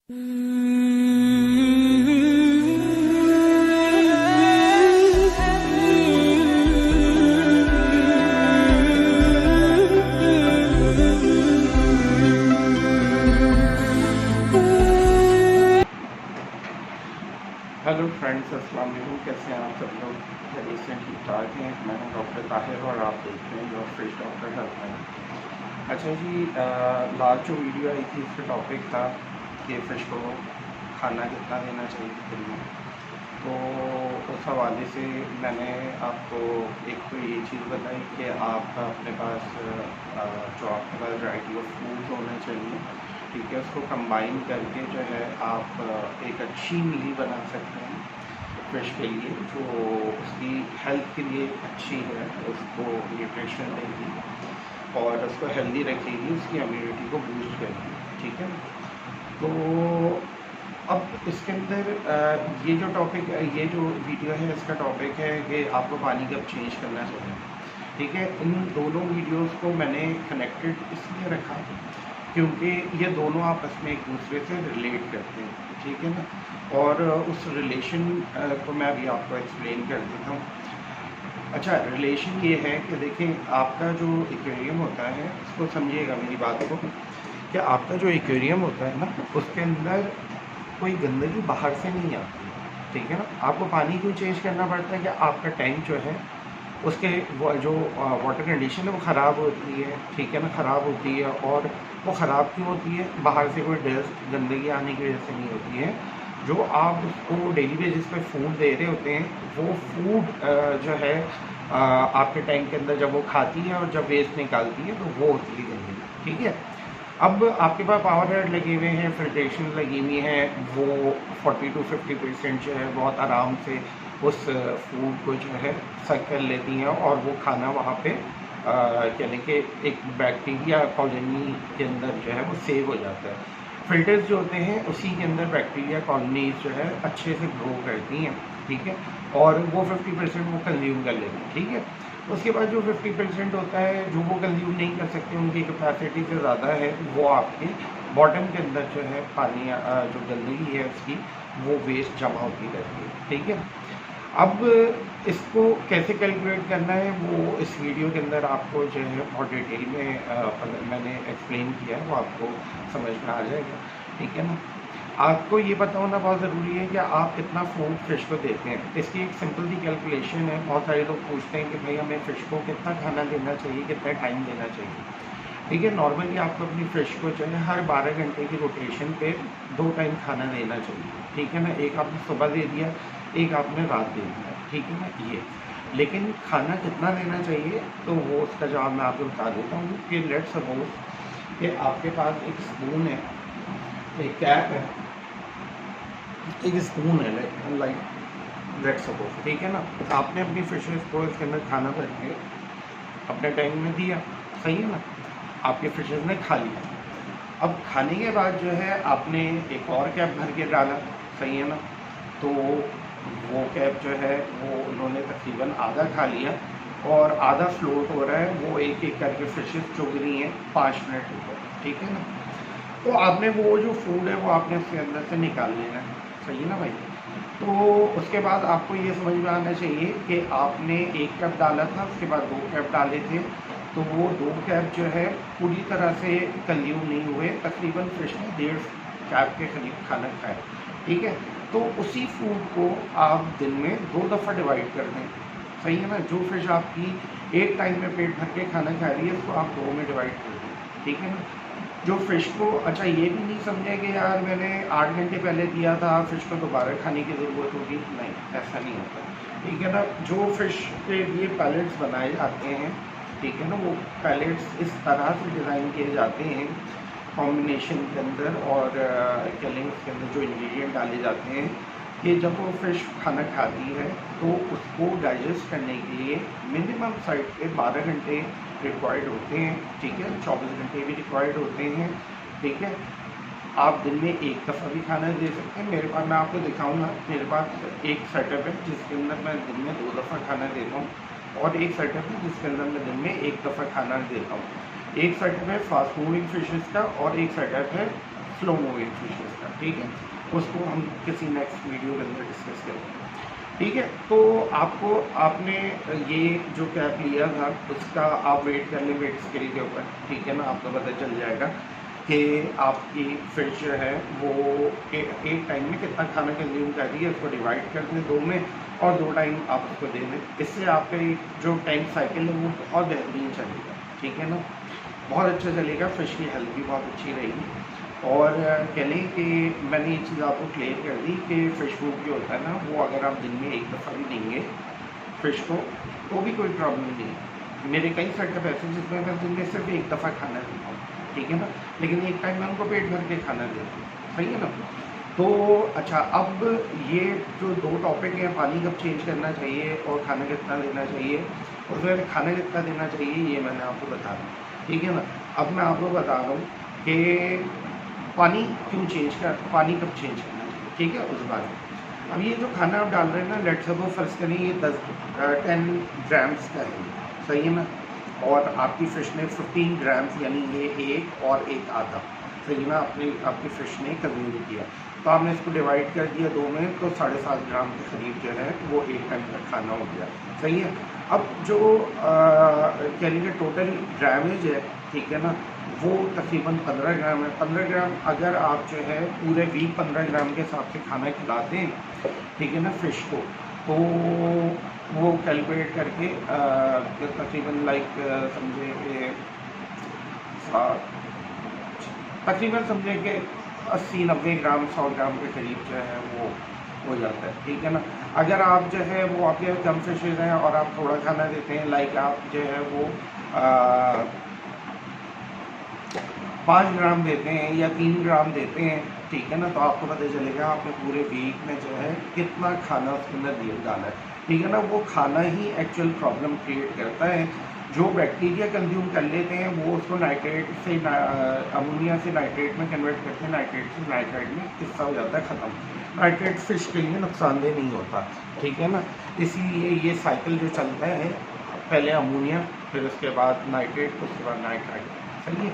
Hello friends, अस्सलाम वालेकुम। कैसे हैं आप सब लोग? खैरियत से ठीक ठाक हैं। मैं हूं डॉक्टर ताहिर और आप देख रहे हैं योर फिश डॉक्टर हेल्पलाइन। अच्छा जी, लास्ट जो वीडियो आई थी इसका टॉपिक था कि फ़िश को खाना कितना देना चाहिए दिन में। तो उस हवाले से मैंने आपको एक तो ये चीज़ बताई कि आपका अपने पास जो आपके पास वैरायटी ऑफ फूड होने चाहिए, ठीक है। उसको कंबाइन करके जो है आप एक अच्छी मील बना सकते हैं फ़िश के लिए, जो उसकी हेल्थ के लिए अच्छी है, उसको न्यूट्रिशन देगी और उसको हेल्दी रखेगी, उसकी इम्यूनिटी को बूस्ट करेगी, ठीक है। तो अब इसके अंदर ये जो टॉपिक, ये जो वीडियो है इसका टॉपिक है कि आपको पानी कब चेंज करना चाहिए, ठीक है। इन दोनों वीडियोस को मैंने कनेक्टेड इसलिए रखा क्योंकि ये दोनों आपस में एक दूसरे से रिलेट करते हैं, ठीक है ना। और उस रिलेशन को मैं अभी आपको एक्सप्लेन कर देता हूँ। अच्छा, रिलेशन ये है कि देखें, आपका जो एक्वेरियम होता है, उसको समझिएगा मेरी बात को, कि आपका जो एक्वेरियम होता है ना, उसके अंदर कोई गंदगी बाहर से नहीं आती, ठीक है ना। आपको पानी क्यों चेंज करना पड़ता है कि आपका टैंक जो है उसके वो जो वाटर कंडीशन है वो ख़राब होती है, ठीक है ना, ख़राब होती है। और वो ख़राब क्यों होती है? बाहर से कोई डस्ट गंदगी आने की वजह से नहीं होती है। जो आप उसको डेली बेसिस पे फूड दे रहे होते हैं, वो फूड जो है आपके टैंक के अंदर जब वो खाती है और जब वेस्ट निकालती है, तो वो होती है गंदगी, ठीक है। अब आपके पास पावर हेड लगे हुए हैं, फिल्ट्रेशन लगी हुई है, वो 40 to 50% जो है बहुत आराम से उस फूड को जो है सक कर लेती हैं और वो खाना वहाँ पे यानी कि एक बैक्टीरिया कॉलोनी के अंदर जो है वो सेव हो जाता है। फिल्टर्स जो होते हैं उसी के अंदर बैक्टीरिया कॉलोनीज जो है अच्छे से ग्रो करती हैं, ठीक है। और वो 50% वो कंज्यूम कर लेते हैं, ठीक है। उसके बाद जो 50% होता है जो वो कंज्यूम नहीं कर सकते, उनकी कैपेसिटी से ज़्यादा है, वो आपके बॉटम के अंदर जो है पानी जो गंदगी है उसकी वो वेस्ट जमा होती रहती है, ठीक है। अब इसको कैसे कैलकुलेट करना है वो इस वीडियो के अंदर आपको जो है बहुत डिटेल में मैंने एक्सप्लेन किया है, वो आपको समझ में आ जाएगा, ठीक है ना। आपको ये पता होना बहुत ज़रूरी है कि आप कितना फूड फ़िश को देते हैं। इसकी एक सिंपल सी कैलकुलेशन है। बहुत सारे लोग पूछते हैं कि भाई हमें फ़िश को कितना खाना देना चाहिए, कितना टाइम देना चाहिए, ठीक है। नॉर्मली आपको अपनी फ़िश को जो है हर 12 घंटे की रोटेशन पे 2 टाइम खाना देना चाहिए, ठीक है ना। एक आपने सुबह दे दिया, एक आपने रात दे दिया, ठीक है ना ये। लेकिन खाना कितना देना चाहिए तो वो उसका जवाब मैं आपको बता देता हूँ कि लेट्स सपोज कि आपके पास एक स्पून है, एक कैप है, एक स्पून है, लाइक लेट्स सपोज, ठीक है ना। आपने अपनी फिशेस को इसके अंदर खाना भर के अपने टैंक में दिया, सही है ना। आपके फिशेस ने खा लिया। अब खाने के बाद जो है आपने एक और कैप भर के डाला, सही है ना। तो वो कैप जो है वो उन्होंने तकरीबन आधा खा लिया और आधा फ्लोट हो रहा है, वो एक एक करके फिशेस चुग रही हैं 5 मिनट ऊपर, ठीक है ना। तो आपने वो जो फूड है वो आपने उसके अंदर से निकाल लेना है, सही है ना भाई। तो उसके बाद आपको ये समझ में आना चाहिए कि आपने 1 कप डाला था, उसके बाद 2 कप डाले थे, तो वो 2 कप जो है पूरी तरह से कंज्यूम नहीं हुए। तकरीबन फिश ने 1.5 कप के करीब खाना खाया, ठीक है। तो उसी फूड को आप दिन में 2 दफ़ा डिवाइड कर दें, सही है ना। जो फिश आपकी एक टाइम में पेट भर के खाना खा रही है उसको आप 2 में डिवाइड कर दें, ठीक है ना। जो फ़िश को, अच्छा ये भी नहीं समझे कि यार मैंने 8 घंटे पहले दिया था, फ़िश को दोबारा खाने की ज़रूरत होगी, नहीं, ऐसा नहीं होता, ठीक है ना। जो फ़िश के लिए पैलेट्स बनाए जाते हैं, ठीक है ना, वो पैलेट्स इस तरह से डिज़ाइन किए जाते हैं कॉम्बिनेशन के अंदर और कलिंग्स के अंदर जो इंग्रेडिएंट डाले जाते हैं कि जब वो फ़िश खाना खाती है तो उसको डाइजेस्ट करने के लिए मिनिमम साइड पे 12 घंटे रिक्वायर्ड होते हैं, ठीक है। 24 घंटे भी रिक्वायर्ड होते हैं, ठीक है। आप दिन में एक दफ़ा भी खाना दे सकते हैं। मेरे पास, मैं आपको दिखाऊंगा, मेरे पास एक सेटअप है जिसके अंदर मैं दिन में 2 दफ़ा खाना देता हूँ और एक सेटअप है जिसके अंदर मैं दिन में 1 दफ़ा खाना देता हूँ। एक सेटअप है फास्ट मूविंग फिशेस का और एक सेटअप है स्लो मूविंग फिशेस का, ठीक है। उसको हम किसी नेक्स्ट वीडियो के अंदर डिस्कस करेंगे, ठीक है। तो आपने ये जो कैप लिया था उसका आप वेट कर लें वेट स्केल के ऊपर, ठीक है ना। आपको पता चल जाएगा कि आपकी फिश जो है वो एक टाइम में कितना खाना कंज्यूम कर रही है। उसको डिवाइड कर दें 2 में और 2 टाइम आप उसको दे दें। इससे आपका जो टैंक साइकिल है वो बहुत बेहतरीन चलेगा, ठीक है ना, बहुत अच्छा चलेगा। फ़िश की हेल्थ भी बहुत अच्छी रहेगी। और कह लें कि मैंने ये चीज़ आपको क्लियर कर दी कि फ़िश फूड जो होता है ना, वो अगर आप दिन में एक दफ़ा भी देंगे फ़िश को तो भी कोई प्रॉब्लम नहीं है। मेरे कई सेटअप ऐसे जिसमें मैं दिन में सिर्फ एक दफ़ा खाना देता हूँ, ठीक है ना, लेकिन एक टाइम मैं उनको पेट भर के खाना देता हूँ, सही है ना। तो अच्छा, अब ये जो 2 टॉपिक हैं, पानी कब चेंज करना चाहिए और खाना कितना देना चाहिए, उसमें खाना कितना देना चाहिए ये मैंने आपको बता दी, ठीक है ना। अब मैं आपको बता रहा हूँ कि पानी क्यों चेंज कर पानी कब चेंज करना चाहिए, ठीक है, उस बारे में। अब ये जो खाना आप डाल रहे हैं ना, लेट्स सपोज फर्स्ट करें ये 10 ग्राम्स का है, सही है ना, और आपकी फ़िश ने 15 ग्राम्स यानी ये एक और एक आधा, सही है ना, आपकी फ़िश ने कंज्यूम किया। तो आपने इसको डिवाइड कर दिया 2 में, तो 7.5 ग्राम के करीब जो है वो एक टाइम का खाना हो गया, सही है। अब जो कह लीजिए टोटल ग्रामेज है, ठीक है ना, वो तकरीबन 15 ग्राम है। 15 ग्राम अगर आप जो है पूरे वीक 15 ग्राम के हिसाब से खाना खिलाते हैं, ठीक है ना, फ़िश को, तो वो कैलकुलेट करके तकरीबन लाइक समझे कि तकरीबन समझे कि 80-90 ग्राम 100 ग्राम के करीब जो है वो हो जाता है, ठीक है ना। अगर आप जो है वो आपके यहाँ कम फिशेज़ हैं और आप थोड़ा खाना देते हैं, लाइक आप जो है वो 5 ग्राम देते हैं या 3 ग्राम देते हैं, ठीक है ना, तो आपको पता चलेगा आपने पूरे वीक में जो है कितना खाना उसके अंदर डाला है, ठीक है ना। वो खाना ही एक्चुअल प्रॉब्लम क्रिएट करता है। जो बैक्टीरिया कंज्यूम कर लेते हैं वो उसको नाइट्रेट से अमोनिया से नाइट्रेट में कन्वर्ट करते हैं, नाइट्रेट से नाइट्राइट में किस्सा हो जाता है ख़त्म। नाइट्रेट फ़िश के लिए नुकसानदेह नहीं होता, ठीक है ना। इसीलिए ये साइकिल जो चलता है, पहले अमोनिया, फिर उसके बाद नाइट्रेट, उसके बाद नाइट्राइट, सही है।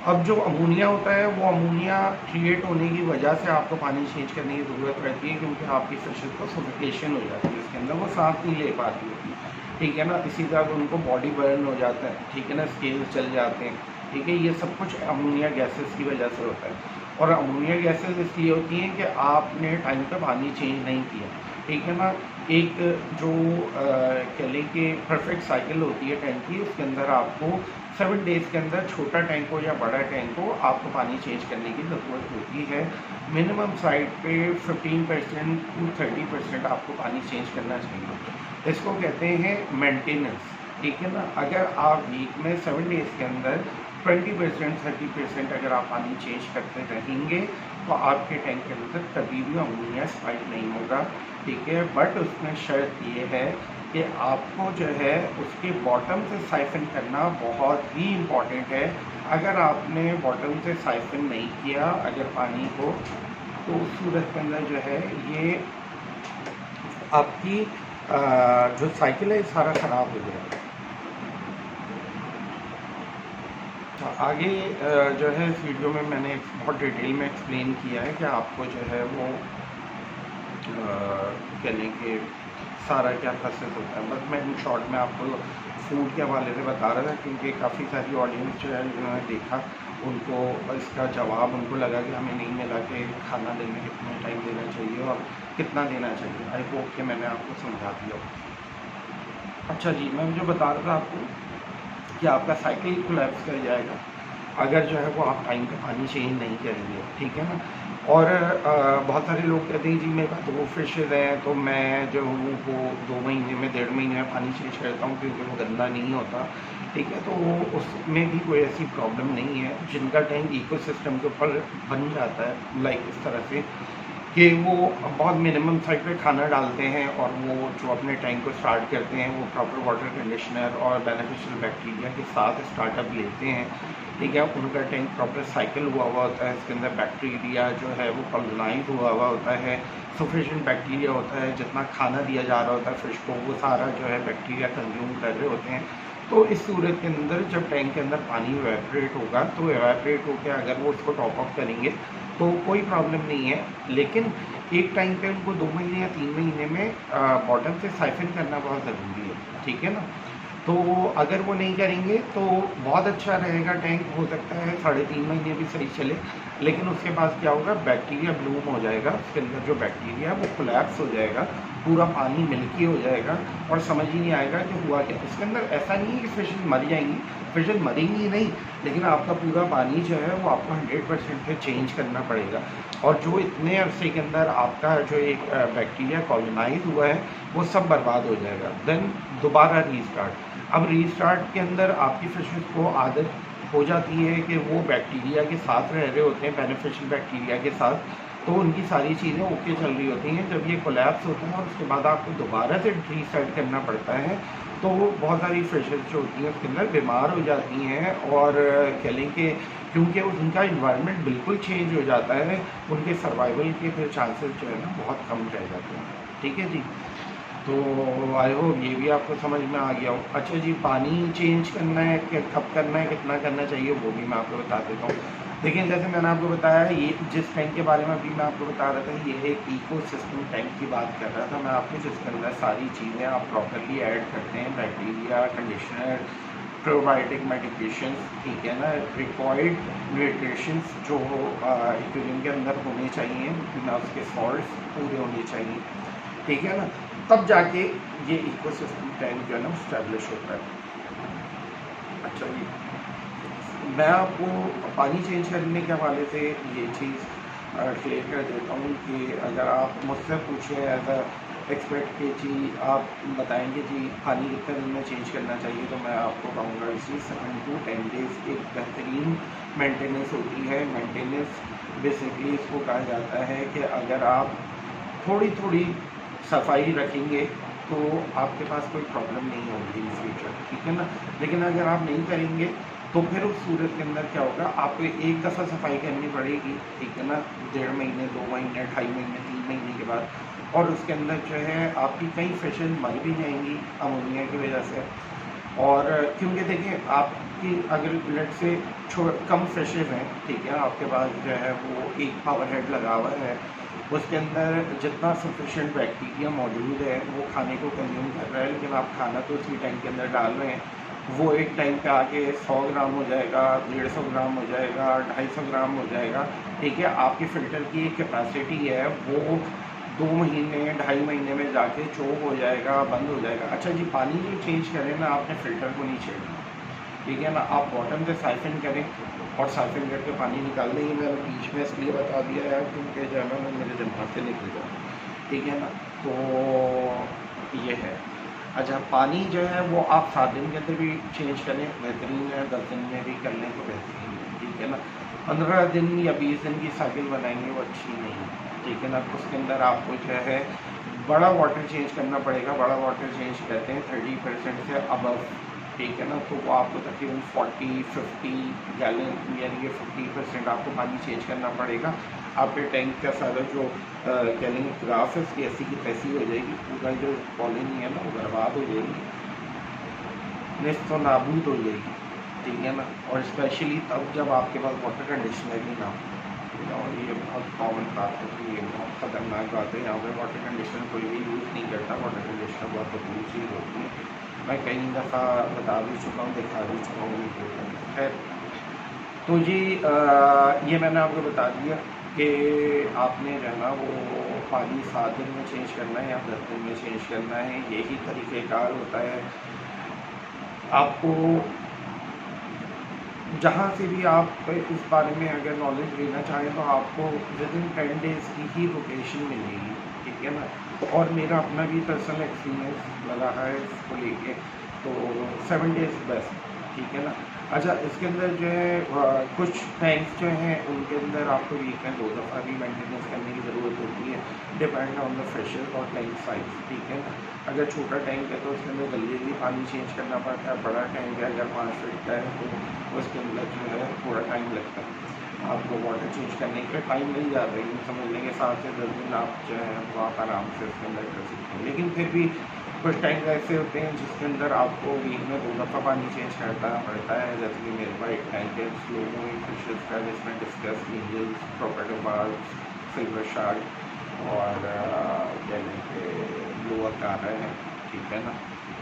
अब जो अमोनिया होता है वो अमोनिया क्रिएट होने की वजह से आपको पानी चेंज करने की ज़रूरत पड़ती है, क्योंकि आपकी फिशेस को सफोकेशन हो जाती है, इसके अंदर वो सांस नहीं ले पाती होती, ठीक है ना। इसी तरह उनको बॉडी बर्न हो जाता है, ठीक है ना, स्केल्स चल जाते हैं, ठीक है। ये सब कुछ अमोनिया गैसेस की वजह से होता है। और अमोनिया गैसेस इसलिए होती हैं कि आपने टाइम पे पानी चेंज नहीं किया, ठीक है ना। एक जो कह लें कि परफेक्ट साइकिल होती है टैंक की, उसके अंदर आपको 7 डेज़ के अंदर छोटा टैंक हो या बड़ा टैंक हो, आपको पानी चेंज करने की ज़रूरत होती है। मिनिमम साइड पे 15% to 30% आपको पानी चेंज करना चाहिए। इसको कहते हैं मेंटेनेंस, ठीक है ना। अगर आप वीक में 7 डेज़ के अंदर 20% 30% अगर आप पानी चेंज करते रहेंगे तो आपके टैंक के अंदर कभी भी अमोनिया स्पाइक नहीं होगा, ठीक है। बट उसमें शर्त ये है कि आपको जो है उसके बॉटम से साइफन करना बहुत ही इम्पॉर्टेंट है। अगर आपने बॉटम से साइफन नहीं किया अगर पानी को, तो उस सूरत के अंदर जो है ये आपकी जो साइकिल है सारा ख़राब हो जाएगा। आगे जो है इस वीडियो में मैंने बहुत डिटेल में एक्सप्लेन किया है कि आपको जो है वो कहने के सारा क्या प्रोसेस होता है। बस मैं इन शॉर्ट में आपको फूड के हवाले से बता रहा था, क्योंकि काफ़ी सारी ऑडियंस जो है जिन्होंने देखा उनको इसका जवाब उनको लगा कि हमें नहीं मिला कि खाना देने कितना टाइम देना चाहिए और कितना देना चाहिए। आई होप कि मैंने आपको समझा दिया। अच्छा जी, मैं जो बता रहा था आपको कि आपका साइकिल कोलैप्स कर जाएगा अगर जो है वो आप टाइम पे पानी चेंज नहीं करेंगे, ठीक है ना। और बहुत सारे लोग कहते हैं जी मेरे पास 2 फिशेज़ हैं तो मैं जो हूँ वो 2 महीने में 1.5 महीने में पानी चेंज करता हूँ क्योंकि वो गंदा नहीं होता, ठीक है। तो उसमें भी कोई ऐसी प्रॉब्लम नहीं है। जिनका टैंक इकोसिस्टम के ऊपर बन जाता है लाइक इस तरह से कि वो बहुत मिनिमम साइड पे खाना डालते हैं और वो जो अपने टैंक को स्टार्ट करते हैं वो प्रॉपर वाटर कंडीशनर और बेनिफिशियल बैक्टीरिया के साथ स्टार्टअप लेते हैं, ठीक है। उनका टैंक प्रॉपर साइकिल हुआ होता है, इसके अंदर बैक्टीरिया जो है वो कॉलोनाइज हुआ होता है, सफिशिएंट बैक्टीरिया होता है, जितना खाना दिया जा रहा होता है फिश को वो सारा जो है बैक्टीरिया कंज्यूम कर रहे होते हैं। तो इस सूरत के अंदर जब टैंक के अंदर पानी इवेपोरेट होगा तो इवेपोरेट होकर अगर वो उसको टॉप अप करेंगे तो कोई प्रॉब्लम नहीं है, लेकिन एक टाइम पे उनको 2 महीने या 3 महीने में बॉटम से साइफन करना बहुत ज़रूरी है, ठीक है ना। तो अगर वो नहीं करेंगे तो बहुत अच्छा रहेगा टैंक, हो सकता है 3.5 महीने भी सही चले, लेकिन उसके बाद क्या होगा, बैक्टीरिया ब्लूम हो जाएगा, उसके अंदर जो बैक्टीरिया है वो कोलैप्स हो जाएगा, पूरा पानी मिल्की हो जाएगा और समझ ही नहीं आएगा कि हुआ क्या। इसके अंदर ऐसा नहीं है कि फिशेज मर जाएंगी, फिशेज मरेंगी ही नहीं, लेकिन आपका पूरा पानी जो है वो आपको 100% चेंज करना पड़ेगा। और जो इतने अरसे के अंदर आपका जो एक बैक्टीरिया कॉलोनाइज हुआ है वो सब बर्बाद हो जाएगा। देन दोबारा रीस्टार्ट। अब रीस्टार्ट के अंदर आपकी फिशेज को आदत हो जाती है कि वो बैक्टीरिया के साथ रह रहे होते हैं, बेनिफिशियल बैक्टीरिया के साथ, तो उनकी सारी चीज़ें ओके चल रही होती हैं। जब ये कोलैप्स होता है और उसके बाद आपको दोबारा से रीस्टार्ट करना पड़ता है तो बहुत सारी फिशेज जो होती हैं उसके अंदर बीमार हो जाती हैं, और कह लें कि क्योंकि उनका इन्वायरमेंट बिल्कुल चेंज हो जाता है, उनके सर्वाइवल के फिर चांसेस जो है ना बहुत कम रह जाते हैं। ठीक है जी, तो आई होप ये भी आपको समझ में आ गया हो। अच्छा जी, पानी चेंज करना है कि कब करना है, कितना करना चाहिए, वो भी मैं आपको बता देता हूँ। देखिए, जैसे मैंने आपको बताया, ये जिस टैंक के बारे में अभी मैं आपको बता रहा था, ये एक इकोसिस्टम टैंक की बात कर रहा था मैं आपको, जिसके अंदर सारी चीज़ें आप प्रॉपरली ऐड करते हैं, बैक्टीरिया, कंडीशनर, प्रोबायोटिक मेडिकेशंस, ठीक है ना, रिक्वायर्ड न्यूट्रिशंस जो एक्वेरियम के अंदर होने चाहिए, बिना उसके सॉल्ट्स पूरे होने चाहिए, ठीक है ना, तब जाके ये इकोसिस्टम टैंक जो है ना स्टैब्लिश होता है। अच्छा जी, मैं आपको पानी चेंज करने के हवाले से ये चीज़ क्लियर कर देता हूँ कि अगर आप मुझसे पूछें एज अ एक्सपर्ट कि जी आप बताएंगे जी पानी कितने दिन में चेंज करना चाहिए, तो मैं आपको कहूँगा इसी 7 to 10 डेज़ एक बेहतरीन मेंटेनेंस होती है। मेंटेनेंस बेसिकली इसको कहा जाता है कि अगर आप थोड़ी थोड़ी सफाई रखेंगे तो आपके पास कोई प्रॉब्लम नहीं होगी इन फ्यूचर, ठीक है ना। लेकिन अगर आप नहीं करेंगे तो फिर उस सूरत के अंदर क्या होगा, आपको एक दफ़ा सफाई करनी पड़ेगी, ठीक है ना, 1.5 महीने, 2 महीने, 2.5 महीने, 3 महीने के बाद, और उसके अंदर जो है आपकी कई फिशेज मर भी जाएंगी अमोनिया की वजह से। और क्योंकि देखिए, आपकी अगर लेट से कम फिशेज हैं, ठीक है, आपके पास जो है वो एक पावर हेड लगा हुआ है, उसके अंदर जितना सफिशेंट बैक्टीरिया मौजूद है वो खाने को कंज्यूम कर रहा है, लेकिन आप खाना तो उसी टैंक के अंदर डाल रहे हैं, वो एक टाइम पे आके 100 ग्राम हो जाएगा, 150 ग्राम हो जाएगा, 250 ग्राम हो जाएगा, ठीक है। आपकी फ़िल्टर की कैपेसिटी है वो 2 महीने, 2.5 महीने में जाके चोक हो जाएगा, बंद हो जाएगा। अच्छा जी, पानी जो चेंज करें ना, आपने फ़िल्टर को नहीं छेड़ना, ठीक है ना, आप बॉटम से साइफन करें और साइफन करके पानी निकाल देंगे। मैंने बीच में इसलिए बता दिया है क्योंकि जो है ना मेरे दिमाग से निकल जाए, ठीक है ना, तो ये है। अच्छा, पानी जो है वो आप 7 दिन के अंदर भी चेंज करें बेहतरीन है, 10 दिन में भी कर लें तो बेहतरीन है, ठीक है ना। 15 दिन या 20 दिन की साइकिल बनाएंगे वो अच्छी नहीं है, ठीक है ना। उसके अंदर आपको जो है बड़ा वाटर चेंज करना पड़ेगा। बड़ा वाटर चेंज करते हैं 30% से अबव, ठीक है ना, तो वो आपको तकरीबन 40-50 गैलन यानी कि 50% आपको पानी चेंज करना पड़ेगा। आपके टैंक का सारा जो कह लेंगे ग्राफ है उसकी ऐसी की तैसी हो जाएगी, पूरा जो कॉलोनी है ना वो बर्बाद हो जाएगी, नेस्त तो नाबूद हो जाएगी, ठीक है ना। और स्पेशली तब जब आपके पास वाटर कंडीशनर ही ना हो, और ये बहुत कॉमन बात है कि ये बहुत ख़तरनाक बात है। यहाँ पर वाटर कंडीशनर कोई भी यूज़ नहीं करता, वाटर कंडीशनर बहुत बदबू चीज़ होती है, मैं कई दफ़ा बता भी चुका हूँ, दिखा भी चुका हूँ वीडियो में। खैर, तो जी ये मैंने आपको बता दिया कि आपने जो है ना वो पानी 7 दिन में चेंज करना है या 10 दिन में चेंज करना है, यही तरीक़ेकार होता है। आपको जहाँ से भी आप इस बारे में अगर नॉलेज लेना चाहें तो आपको विदिन 10 डेज़ की ही रोटेशन मिलेगी, ठीक है ना। और मेरा अपना भी पर्सनल एक्सपीरियंस लगा है इसको लेके, तो 7 डेज़ बेस्ट, ठीक है ना। अच्छा, इसके अंदर जो है कुछ टैंक्स जो हैं उनके अंदर आपको वीक में 2 दफ़ा भी मेंटेनेंस करने की ज़रूरत होती है, डिपेंड ऑन द फिशेस और टैंक साइज़, ठीक है ना। अगर छोटा टैंक है तो उसके अंदर जल्दी जल्दी पानी चेंज करना पड़ता है, बड़ा टैंक है अगर 5 फीट का है तो उसके अंदर जो है थोड़ा टाइम लगता है। आपको वाटर चेंज करने के टाइम मिल जाता है, यूँ समझ लेंगे 7 से 10 दिन आप जो है वो आप आराम से उसके अंदर कर सकते हैं। लेकिन फिर भी कुछ टाइम ऐसे होते हैं जिसके अंदर आपको वीक में 2 दफ़ा पानी चेंज करना पड़ता है। जैसे कि मेरे पास एक टैंक है स्लो मूविंग फिशेस का, जिसमें discuss, needles, crocodile, silver shark और क्या कहते हैं ब्लू अकारा है, ठीक है ना।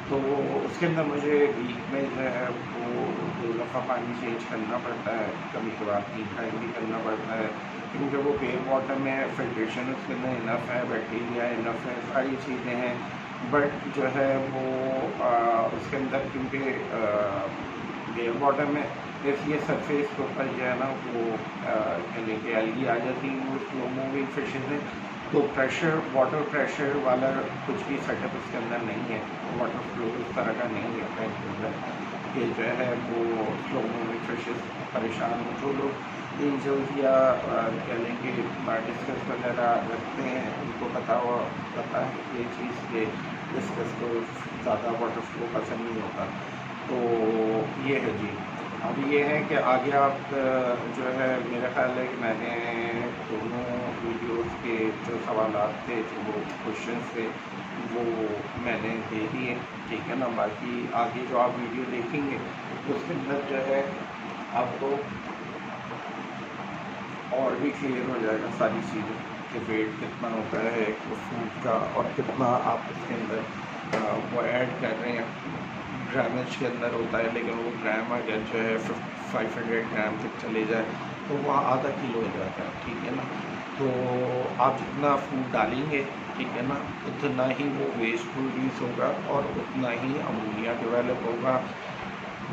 तो उसके अंदर मुझे वीक में जो है वो 2 दफ़ा पानी चेंज करना पड़ता है, कभी कभार 3 टाइम भी करना पड़ता है, क्योंकि वो पेयर वाटर में फिल्ट्रेशन उसके अंदर इनफ है, बैक्टीरिया इनफ है, सारी चीज़ें हैं। बट जो है वो उसके अंदर क्योंकि पेयर वाटर में इस ये सरफेस के ऊपर जो है ना वो यानी कि एलगी आ जाती है, वो स्लो मूविंग फिशेज हैं, तो प्रेशर, वाटर प्रेशर वाला कुछ भी सेटअप इसके अंदर नहीं है, वाटर फ्लो इस तरह का नहीं है टैंक के अंदर कि जो है वो स्लो मूविंग फिशेस परेशान हो। जो लोग एंजल्स या कह लें कि डिस्कस वगैरह रखते हैं उनको पता है ये चीज़ के डिस्कस को ज़्यादा वाटर फ्लो पसंद नहीं होता। तो ये है जी। अब ये है कि आगे आप जो है मेरा ख्याल है कि मैंने दोनों वीडियोस के जो सवालात थे, जो वो क्वेश्चंस थे, वो मैंने दे दिए, ठीक है ना। बाकी आगे जो आप वीडियो देखेंगे उसके अंदर जो है आपको और भी क्लियर हो जाएगा सारी चीज़ें कि वेट कितना होता है फूड का और कितना आप इसके अंदर वो ऐड कर रहे हैं। ग्रामेज के अंदर होता है, लेकिन वो ग्राम अगर जो है 500 ग्राम तक चले जाए तो वहाँ आधा किलो हो जाता है, ठीक है ना। तो आप जितना फूड डालेंगे, ठीक है ना, उतना ही वो वेस्ट प्रोड्यूस होगा और उतना ही अमोनिया डेवलप होगा।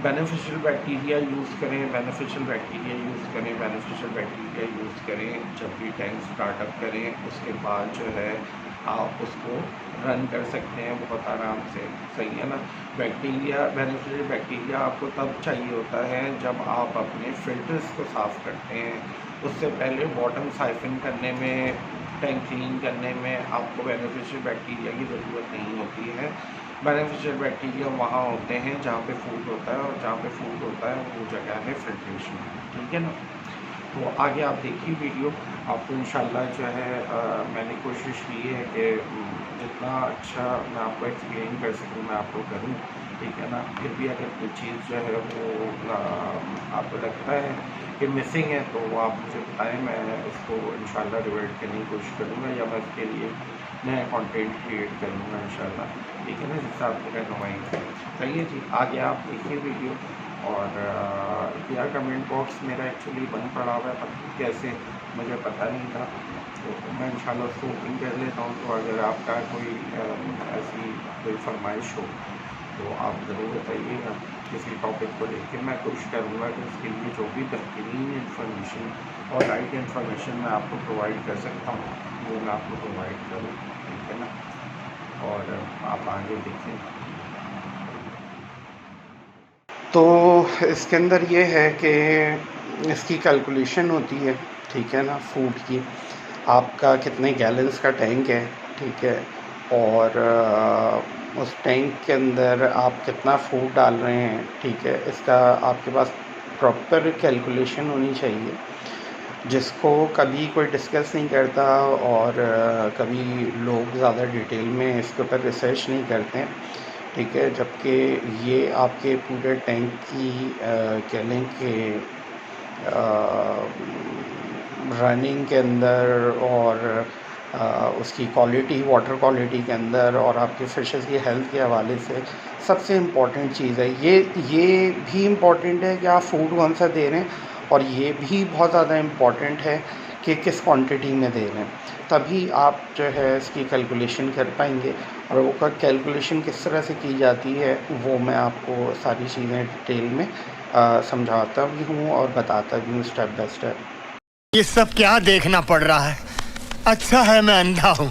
बेनिफिशियल बैक्टीरिया यूज़ करें, बेनिफिशियल बैक्टीरिया यूज़ करें, बेनिफिशियल बैक्टीरिया यूज़ करें जब भी टैंक स्टार्टअप करें। उसके बाद जो है आप उसको रन कर सकते हैं बहुत आराम से, सही है ना। बैक्टीरिया, बेनिफिशियल बैक्टीरिया आपको तब चाहिए होता है जब आप अपने फ़िल्टर्स को साफ़ करते हैं। उससे पहले बॉटम साइफन करने में, टैंक क्लीन करने में आपको बेनिफिशियल बैक्टीरिया की ज़रूरत नहीं होती है। बेनिफिशियल बैक्टीरिया वहाँ होते हैं जहाँ पे फूड होता है, और जहाँ पे फूड होता है वो जगह है फिल्ट्रेशन, ठीक है ना। तो आगे आप देखिए वीडियो, आपको इंशाल्लाह जो है मैंने कोशिश की है कि जितना अच्छा मैं आपको एक्सप्लेन कर सकूँ मैं आपको करूँ, ठीक है ना। फिर भी अगर कोई चीज़ जो है वो आपको लगता है कि मिसिंग है तो आप मुझे बताएं, मैं इसको इंशाल्लाह रिवर्ट करने की कोशिश करूँगा, या मैं इसके लिए नया कंटेंट क्रिएट करूँगा इंशाल्लाह, ठीक है ना, जिससे आपको रहनुमाई है। सही है जी। आगे आप देखिए वीडियो। और यार कमेंट बॉक्स मेरा एक्चुअली बंद पड़ा हुआ है, पता कैसे, मुझे पता नहीं था, तो मैं इंशाल्लाह उसको ओपन कर लेता हूँ। तो अगर आपका कोई ऐसी कोई फरमाइश हो तो आप ज़रूर बताइएगा किसी टॉपिक को लेकर। मैं कोशिश करूँगा कि उसके लिए जो भी बेहतरीन इन्फॉर्मेशन और राइट इन्फॉर्मेशन मैं आपको प्रोवाइड कर सकता हूँ वो मैं आपको प्रोवाइड करूँ, ठीक है ना। और आप आगे देखें। तो इसके अंदर ये है कि इसकी कैलकुलेशन होती है, ठीक है ना, फूड की। आपका कितने गैलन्स का टैंक है, ठीक है, और उस टैंक के अंदर आप कितना फूड डाल रहे हैं, ठीक है, इसका आपके पास प्रॉपर कैलकुलेशन होनी चाहिए, जिसको कभी कोई डिस्कस नहीं करता और कभी लोग ज़्यादा डिटेल में इसके ऊपर रिसर्च नहीं करते हैं, ठीक है। जबकि ये आपके पूरे टैंक की कह लें कि रनिंग के अंदर और उसकी क्वालिटी, वाटर क्वालिटी के अंदर और आपके फिशेस की हेल्थ के हवाले से सबसे इम्पॉर्टेंट चीज़ है। ये भी इम्पॉर्टेंट है कि आप फूड कौन सा दे रहे हैं, और ये भी बहुत ज़्यादा इम्पॉर्टेंट है कि किस क्वांटिटी में दे रहे हैं, तभी आप जो है इसकी कैलकुलेशन कर पाएंगे। और वो कैलकुलेशन किस तरह से की जाती है वो मैं आपको सारी चीज़ें डिटेल में समझाता भी हूँ और बताता भी हूँ स्टेप बाय स्टेप। ये सब क्या देखना पड़ रहा है? अच्छा है मैं अंधा हूँ।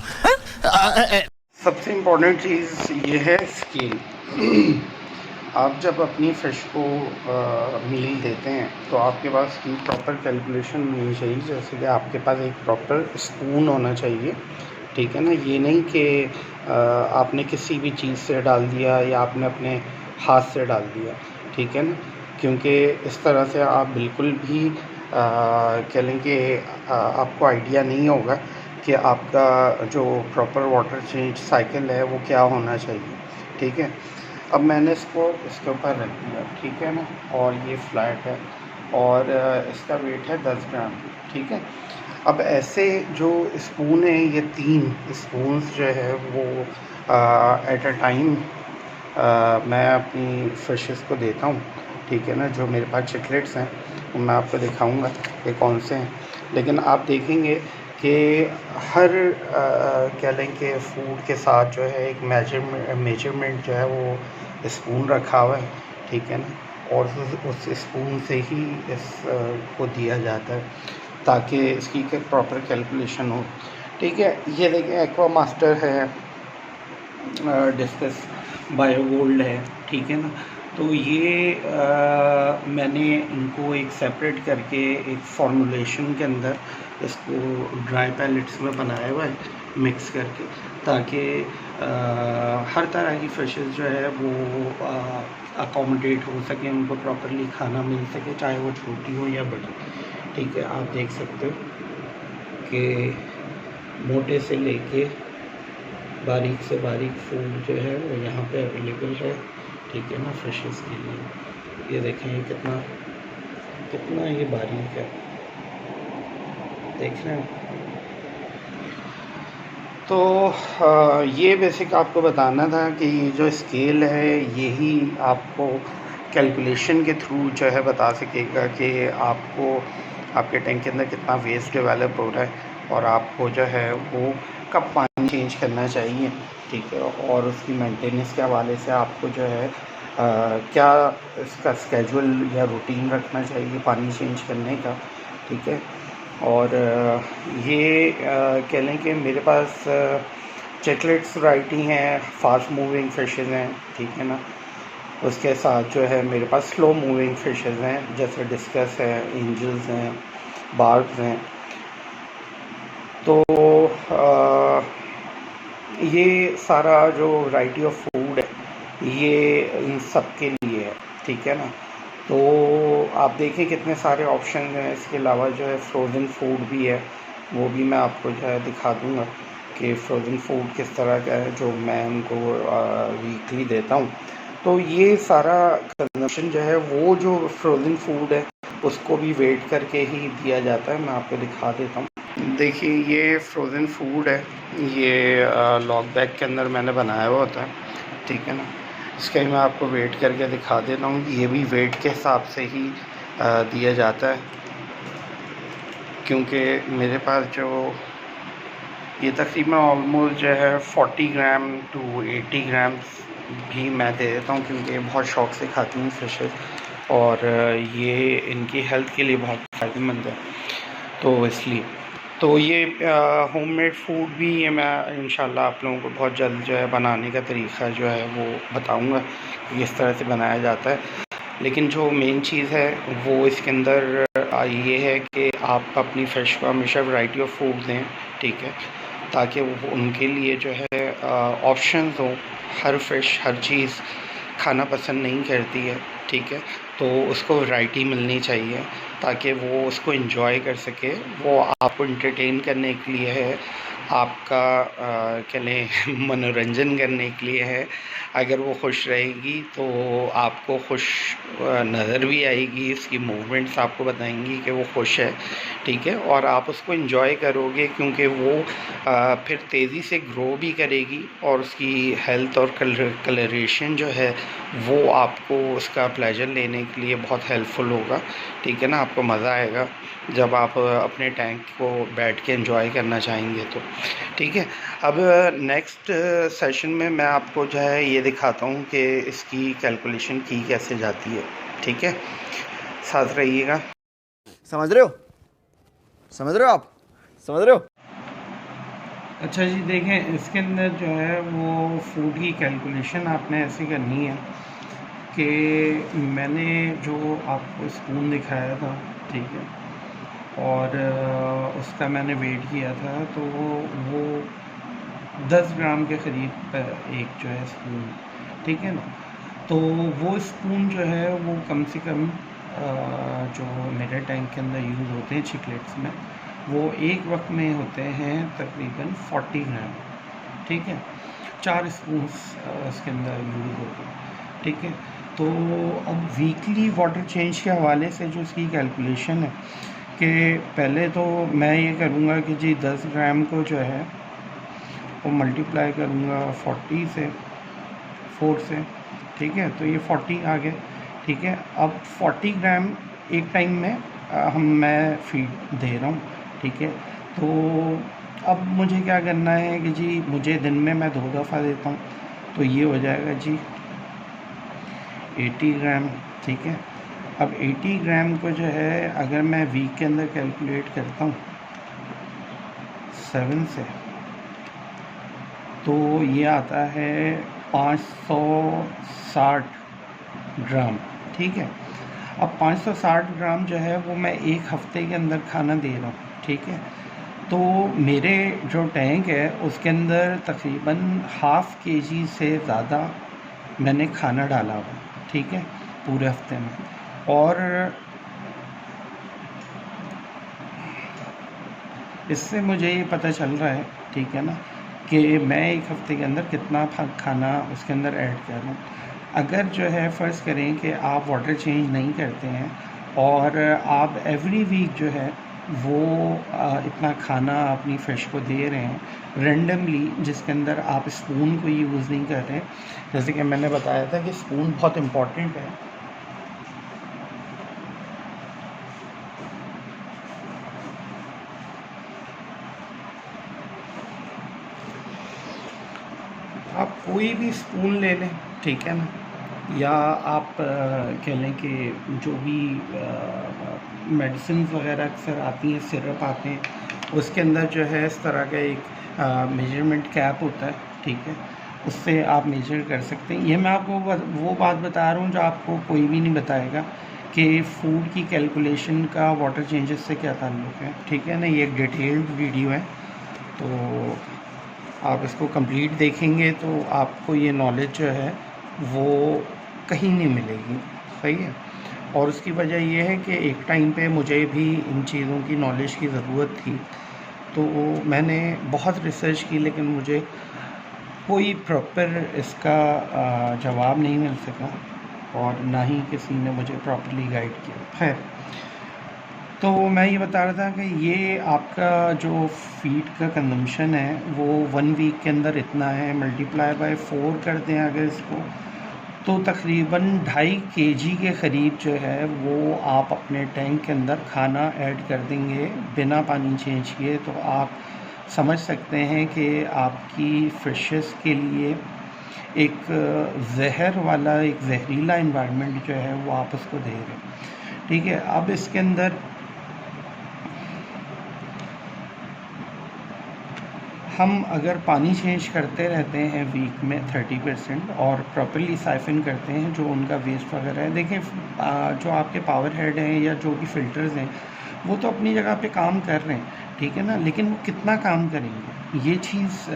सबसे इम्पोर्टेंट चीज़ ये है स्केल। आप जब अपनी फ़िश को मील देते हैं तो आपके पास की प्रॉपर कैलकुलेशन होनी चाहिए। जैसे कि आपके पास एक प्रॉपर स्पून होना चाहिए, ठीक है ना। ये नहीं कि आपने किसी भी चीज़ से डाल दिया या आपने अपने हाथ से डाल दिया, ठीक है ना, क्योंकि इस तरह से आप बिल्कुल भी कह लें कि आपको आइडिया नहीं होगा कि आपका जो प्रॉपर वाटर चेंज साइकिल है वो क्या होना चाहिए। ठीक है, अब मैंने इसको इसके ऊपर रख दिया, ठीक है ना, और ये फ्लैट है और इसका वेट है 10 ग्राम। ठीक है, अब ऐसे जो स्पून है, ये 3 स्पून्स जो है वो एट अ टाइम मैं अपनी फ़िशेस को देता हूँ। ठीक है ना, जो मेरे पास चिकलेट्स हैं वो मैं आपको दिखाऊंगा कि कौन से हैं, लेकिन आप देखेंगे कि हर कह लें कि फूड के साथ जो है एक मेजरमेंट जो है वो स्पून रखा हुआ है। ठीक है ना, और उस स्पून से ही इस को दिया जाता है ताकि इसकी प्रॉपर कैलकुलेशन हो। ठीक है, ये देखिए एक्वा मास्टर है, डिस्कस बायो गोल्ड है। ठीक है ना, तो ये मैंने इनको एक सेपरेट करके एक फॉर्मुलेशन के अंदर इसको ड्राई पैलेट्स में बनाया हुआ है मिक्स करके, ताकि हर तरह की फ़िशेस जो है वो अकोमोडेट हो सके, उनको प्रॉपरली खाना मिल सके, चाहे वो छोटी हो या बड़ी। ठीक है, आप देख सकते हो कि मोटे से लेके बारीक से बारीक फूड जो है वो यहाँ पे अवेलेबल है। ठीक है ना, फिशेस के लिए। ये देखें ये कितना कितना ये बारीक है, देख रहे हैं। तो ये बेसिक आपको बताना था कि जो स्केल है यही आपको कैलकुलेशन के थ्रू जो है बता सकेगा कि आपको आपके टैंक के अंदर कितना वेस्ट डेवलप हो रहा है और आपको जो है वो कब पानी चेंज करना चाहिए। ठीक है, और उसकी मेंटेनेंस के हवाले से आपको जो है क्या इसका स्केड्यूल या रूटीन रखना चाहिए पानी चेंज करने का। ठीक है, और ये कह लें कि मेरे पास चिकलेट्स वैरायटी हैं, फास्ट मूविंग फिशेस हैं। ठीक है ना, उसके साथ जो है मेरे पास स्लो मूविंग फिशेस हैं, जैसे डिस्कस है, एंजल्स हैं, बार्ब्स हैं। तो ये सारा जो वैरायटी ऑफ फूड है ये इन सब के लिए है। ठीक है ना, तो आप देखें कितने सारे ऑप्शन हैं। इसके अलावा जो है फ्रोज़न फूड भी है, वो भी मैं आपको जो है दिखा दूँगा कि फ्रोज़न फूड किस तरह का है, जो मैं उनको वीकली देता हूँ। तो ये सारा कंजम्पशन जो है वो जो फ्रोज़न फूड है उसको भी वेट करके ही दिया जाता है। मैं आपको दिखा देता हूँ। देखिए ये फ्रोज़न फूड है, ये लॉक बैग के अंदर मैंने बनाया हुआ होता है। ठीक है ना, इसका मैं आपको वेट करके दिखा देता हूँ। ये भी वेट के हिसाब से ही दिया जाता है, क्योंकि मेरे पास जो ये तकरीबन ऑलमोस्ट जो है 40 ग्राम टू 80 ग्राम भी मैं दे देता हूँ, क्योंकि बहुत शौक़ से खाती हूँ फिशेस और ये इनकी हेल्थ के लिए बहुत फ़ायदेमंद है, तो इसलिए। तो ये होममेड फूड भी ये मैं इंशाल्लाह आप लोगों को बहुत जल्द जो है बनाने का तरीक़ा जो है वो बताऊंगा कि किस तरह से बनाया जाता है। लेकिन जो मेन चीज़ है वो इसके अंदर ये है कि आप अपनी फ़िश को हमेशा वैरायटी ऑफ फूड दें। ठीक है, ताकि वो उनके लिए जो है ऑप्शंस हों। हर फ़िश हर चीज़ खाना पसंद नहीं करती है। ठीक है, तो उसको वैरायटी मिलनी चाहिए ताकि वो उसको एंजॉय कर सके। वो आपको एंटरटेन करने के लिए है, आपका कह लें मनोरंजन करने के लिए है। अगर वो खुश रहेगी तो आपको खुश नज़र भी आएगी, इसकी मूवमेंट्स आपको बताएंगी कि वो खुश है। ठीक है, और आप उसको एंजॉय करोगे, क्योंकि वो फिर तेज़ी से ग्रो भी करेगी और उसकी हेल्थ और कलरेशन जो है वो आपको उसका प्लेजर लेने के लिए बहुत हेल्पफुल होगा। ठीक है ना, आपको मज़ा आएगा जब आप अपने टैंक को बैठ के एंजॉय करना चाहेंगे तो। ठीक है, अब नेक्स्ट सेशन में मैं आपको जो है ये दिखाता हूँ कि इसकी कैलकुलेशन की कैसे जाती है। ठीक है, साथ रहिएगा। समझ रहे हो, समझ रहे हो, आप समझ रहे हो। अच्छा जी, देखें इसके अंदर जो है वो फूड की कैलकुलेशन आपने ऐसी करनी है कि मैंने जो आपको स्पून दिखाया था, ठीक है, और उसका मैंने वेट किया था, तो वो 10 ग्राम के करीब एक जो है स्पून। ठीक है ना, तो वो स्पून जो है वो कम से कम जो मेरे टैंक के अंदर यूज़ होते हैं चिकलेट्स में, वो एक वक्त में होते हैं तकरीबन 40 ग्राम, ठीक है। 4 स्पून इसके अंदर यूज़ होते हैं, ठीक है। तो अब वीकली वाटर चेंज के हवाले से जो इसकी कैलकुलेशन है कि पहले तो मैं ये करूँगा कि जी 10 ग्राम को जो है वो मल्टीप्लाई करूँगा 40 से 4 से, ठीक है। तो ये 40 आ गए, ठीक है। अब 40 ग्राम एक टाइम में मैं फीड दे रहा हूँ, ठीक है। तो अब मुझे क्या करना है कि जी मुझे दिन में मैं 2 दफ़ा देता हूँ, तो ये हो जाएगा जी 80 ग्राम, ठीक है। अब 80 ग्राम को जो है अगर मैं वीक के अंदर कैलकुलेट करता हूँ 7 से, तो ये आता है 560 ग्राम, ठीक है। अब 560 ग्राम जो है वो मैं एक हफ़्ते के अंदर खाना दे रहा हूँ, ठीक है। तो मेरे जो टैंक है उसके अंदर तकरीबन ½ kg से ज़्यादा मैंने खाना डाला हुआ, ठीक है, पूरे हफ्ते में। और इससे मुझे ये पता चल रहा है, ठीक है ना, कि मैं एक हफ़्ते के अंदर कितना खाना उसके अंदर ऐड कर रहा हूँ। अगर जो है फ़र्ज़ करें कि आप वाटर चेंज नहीं करते हैं और आप एवरी वीक जो है वो इतना खाना अपनी फ़िश को दे रहे हैं रेंडमली, जिसके अंदर आप स्पून को यूज़ नहीं कर रहे, जैसे कि मैंने बताया था कि स्पून बहुत इम्पॉर्टेंट है। आप कोई भी स्पून ले लें, ठीक है ना, या आप कह लें कि जो भी मेडिसिन वगैरह अक्सर आती हैं, सिरप आते हैं, उसके अंदर जो है इस तरह का एक मेजरमेंट कैप होता है, ठीक है, उससे आप मेजर कर सकते हैं। ये मैं आपको वो बात बता रहा हूँ जो आपको कोई भी नहीं बताएगा कि फ़ूड की कैलकुलेशन का वाटर चेंजेस से क्या ताल्लुक़ है, ठीक है ना। ये एक डिटेल्ड वीडियो है, तो आप इसको कंप्लीट देखेंगे तो आपको ये नॉलेज जो है वो कहीं नहीं मिलेगी, सही है। और उसकी वजह ये है कि एक टाइम पे मुझे भी इन चीज़ों की नॉलेज की ज़रूरत थी, तो मैंने बहुत रिसर्च की, लेकिन मुझे कोई प्रॉपर इसका जवाब नहीं मिल सका और ना ही किसी ने मुझे प्रॉपर्ली गाइड किया है। तो मैं ये बता रहा था कि ये आपका जो फ़ीड का कंजम्पशन है वो 1 वीक के अंदर इतना है, मल्टीप्लाई बाय 4 कर दें अगर इसको, तो तकरीबन 2.5 kg के क़रीब जो है वो आप अपने टैंक के अंदर खाना ऐड कर देंगे बिना पानी चेंज किए। तो आप समझ सकते हैं कि आपकी फ़िशेस के लिए एक जहर वाला, एक जहरीला एनवायरनमेंट जो है वो आप उसको दे रहे हैं, ठीक है। अब इसके अंदर हम अगर पानी चेंज करते रहते हैं वीक में 30% और प्रॉपर्ली साइफन करते हैं जो उनका वेस्ट वगैरह है, देखें जो आपके पावर हेड हैं या जो भी फ़िल्टर्स हैं वो तो अपनी जगह पे काम कर रहे हैं, ठीक है ना, लेकिन वो कितना काम करेंगे ये चीज़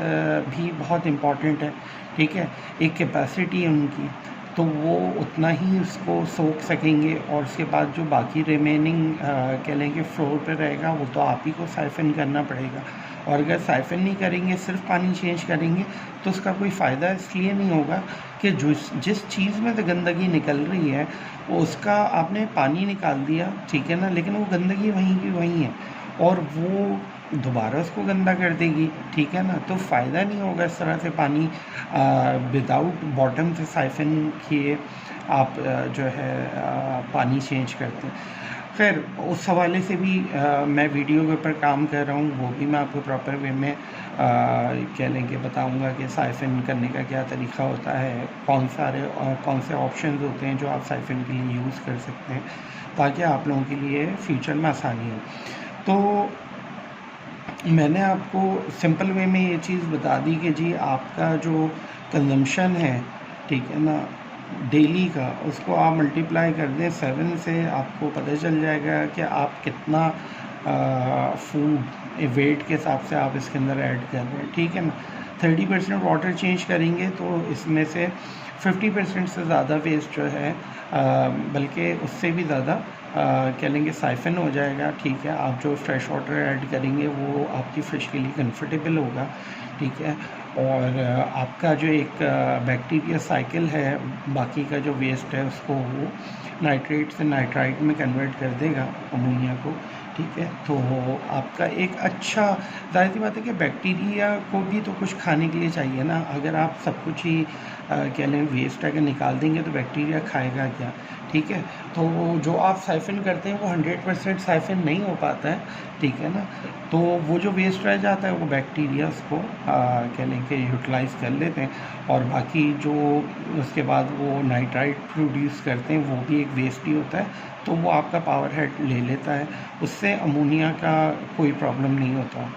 भी बहुत इम्पॉर्टेंट है, ठीक है। एक कैपेसिटी है उनकी, तो वो उतना ही उसको सोख सकेंगे और उसके बाद जो बाकी रिमेनिंग कह लें कि फ्लोर पे रहेगा वो तो आप ही को साइफन करना पड़ेगा। और अगर साइफन नहीं करेंगे, सिर्फ पानी चेंज करेंगे, तो उसका कोई फ़ायदा इसलिए नहीं होगा कि जिस चीज़ में तो गंदगी निकल रही है वो उसका आपने पानी निकाल दिया, ठीक है ना, लेकिन वो गंदगी वहीं की वहीं है और वो दोबारा उसको गंदा कर देगी, ठीक है ना। तो फ़ायदा नहीं होगा इस तरह से पानी विदाउट बॉटम से साइफन किए आप जो है पानी चेंज करते हैं। खैर उस हवाले से भी मैं वीडियो के ऊपर काम कर रहा हूँ, वो भी मैं आपको प्रॉपर वे में कह लें कि बताऊँगा कि साइफन करने का क्या तरीक़ा होता है, कौन से ऑप्शंस होते हैं जो आप साइफन के लिए यूज़ कर सकते हैं ताकि आप लोगों के लिए फ्यूचर में आसानी हो। तो मैंने आपको सिंपल वे में ये चीज़ बता दी कि जी आपका जो कंजम्पशन है, ठीक है ना, डेली का, उसको आप मल्टीप्लाई कर दें 7 से, आपको पता चल जाएगा कि आप कितना फूड वेट के हिसाब से आप इसके अंदर ऐड कर रहे हैं, ठीक है ना। 30% वाटर चेंज करेंगे तो इसमें से 50% से ज़्यादा वेस्ट जो है बल्कि उससे भी ज़्यादा कह लेंगे साइफन हो जाएगा। ठीक है, आप जो फ्रेश वाटर ऐड करेंगे वो आपकी फ़िश के लिए कंफर्टेबल होगा। ठीक है, और आपका जो एक बैक्टीरिया साइकिल है, बाकी का जो वेस्ट है उसको वो नाइट्रेट से नाइट्राइट में कन्वर्ट कर देगा, अमोनिया को। ठीक है, तो आपका एक अच्छा, ज़ाहिर सी बात है कि बैक्टीरिया को भी तो कुछ खाने के लिए चाहिए ना। अगर आप सब कुछ ही कह लें वेस्ट अगर निकाल देंगे तो बैक्टीरिया खाएगा क्या। ठीक है, तो जो आप साइफन करते हैं वो 100% साइफन नहीं हो पाता है। ठीक है ना, तो वो जो वेस्ट रह जाता है वो बैक्टीरिया उसको कह लें कि यूटिलाइज़ कर लेते हैं, और बाकी जो उसके बाद वो नाइट्राइट प्रोड्यूस करते हैं वो भी एक वेस्ट ही होता है, तो वो आपका पावर हेड ले लेता है, उससे अमोनिया का कोई प्रॉब्लम नहीं होता।